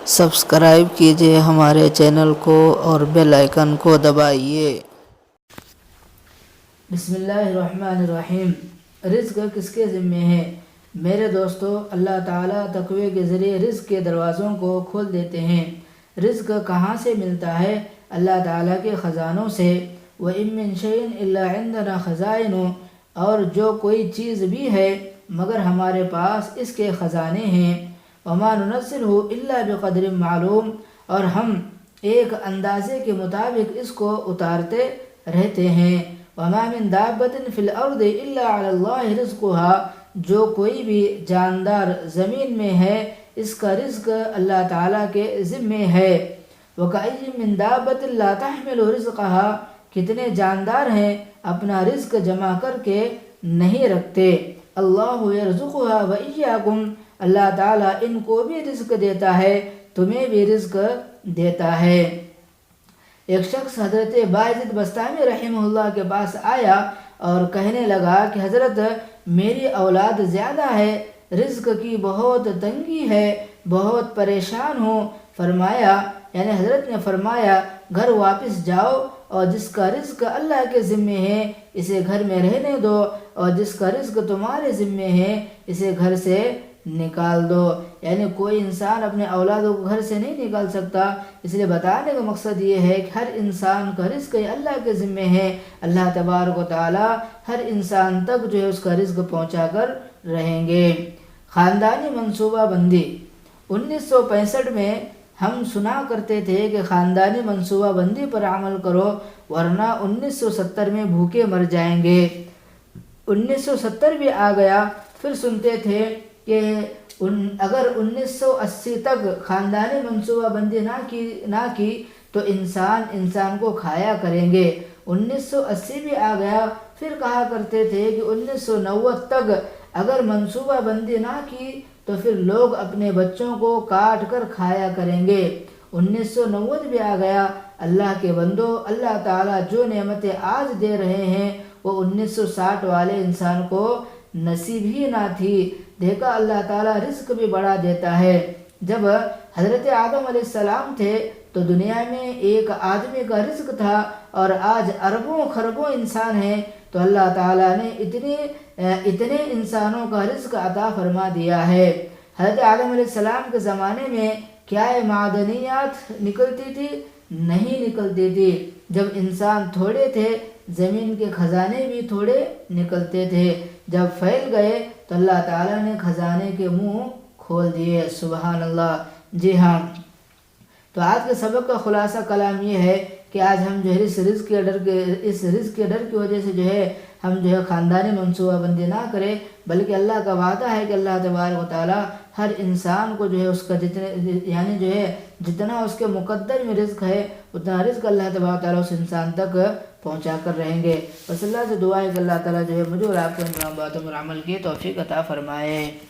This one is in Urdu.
سبسکرائب کیجیے ہمارے چینل کو اور بیل آئیکن کو دبائیے۔ بسم اللہ الرحمن الرحیم۔ رزق کس کے ذمے ہے؟ میرے دوستو، اللہ تعالیٰ تقوی کے ذریعے رزق کے دروازوں کو کھول دیتے ہیں۔ رزق کہاں سے ملتا ہے؟ اللہ تعالیٰ کے خزانوں سے۔ وَإِن مِّن شَيْءٍ إِلَّا عِندَنَا خَزَائِنُهُ، اور جو کوئی چیز بھی ہے مگر ہمارے پاس اس کے خزانے ہیں۔ وَمَا نُنَزِّلُهُ إِلَّا بِقَدْرٍ مَّعْلُومٍ، اور ہم ایک اندازے کے مطابق اس کو اتارتے رہتے ہیں۔ وَمَا مِن دَابَّةٍ فِي الْأَرْضِ إِلَّا عَلَى اللَّهِ رِزْقُهَا، جو کوئی بھی جاندار زمین میں ہے اس کا رزق اللہ تعالیٰ کے ذمے ہے۔ وَكَأَيٍّ مِّن دَابَّةٍ لَا تَحْمِلُ رِزْقَهَا، کتنے جاندار ہیں اپنا رزق جمع کر کے نہیں رکھتے۔ اللہ یرزقها وإیاکم، اللہ تعالیٰ ان کو بھی رزق دیتا ہے، تمہیں بھی رزق دیتا ہے۔ ایک شخص حضرت باعزید بسطامی رحمہ اللہ کے پاس آیا اور کہنے لگا کہ حضرت، میری اولاد زیادہ ہے، رزق کی بہت تنگی ہے، بہت پریشان ہوں۔ حضرت نے فرمایا، گھر واپس جاؤ اور جس کا رزق اللہ کے ذمے ہے اسے گھر میں رہنے دو، اور جس کا رزق تمہارے ذمے ہے اسے گھر سے نکال دو۔ یعنی کوئی انسان اپنے اولادوں کو گھر سے نہیں نکال سکتا۔ اس لیے بتانے کا مقصد یہ ہے کہ ہر انسان کا رزق اللہ کے ذمے ہے۔ اللہ تبارک و تعالی ہر انسان تک جو ہے اس کا رزق پہنچا کر رہیں گے۔ خاندانی منصوبہ بندی۔ 1965 میں ہم سنا کرتے تھے کہ خاندانی منصوبہ بندی پر عمل کرو ورنہ 1970 میں بھوکے مر جائیں گے۔ 1970 بھی آ گیا، پھر سنتے تھے کہ اگر 1980 تک خاندانی منصوبہ بندی نہ کی تو انسان کو کھایا کریں گے۔ 1980 بھی آ گیا، پھر کہا کرتے تھے کہ 1990 تک اگر منصوبہ بندی نہ کی تو پھر لوگ اپنے بچوں کو کاٹ کر کھایا کریں گے۔ 1990 بھی آ گیا۔ اللہ کے بندو، اللہ تعالیٰ جو نعمتیں آج دے رہے ہیں وہ 1960 والے انسان کو نصیب ہی نہ تھی۔ دیکھا، اللہ تعالیٰ رزق بھی بڑھا دیتا ہے۔ جب حضرت آدم علیہ السلام تھے تو دنیا میں ایک آدمی کا رزق تھا، اور آج اربوں خربوں انسان ہیں تو اللہ تعالیٰ نے اتنے انسانوں کا رزق عطا فرما دیا ہے۔ حضرت آدم علیہ السلام کے زمانے میں کیا معدنیات نکلتی تھی؟ نہیں نکلتی تھی۔ جب انسان تھوڑے تھے زمین کے خزانے بھی تھوڑے نکلتے تھے، جب پھیل گئے تو اللہ تعالیٰ نے خزانے کے منہ کھول دیے۔ سبحان اللہ۔ جی ہاں، تو آج کے سبق کا خلاصہ کلام یہ ہے کہ آج ہم جو ہے اس رزق کے ڈر کی وجہ سے جو ہے ہم جو ہے خاندانی منصوبہ بندی نہ کریں، بلکہ اللہ کا وعدہ ہے کہ اللہ تبارک و تعالیٰ ہر انسان کو جو ہے اس کا جتنا اس کے مقدر میں رزق ہے اتنا رزق اللہ تبارک و تعالیٰ اس انسان تک پہنچا کر رہیں گے۔ بس اللہ سے دعا ہے کہ اللہ تعالیٰ جو ہے مجھے اور آپ کو ان تمام باتوں پر عمل کی توفیق عطا فرمائے۔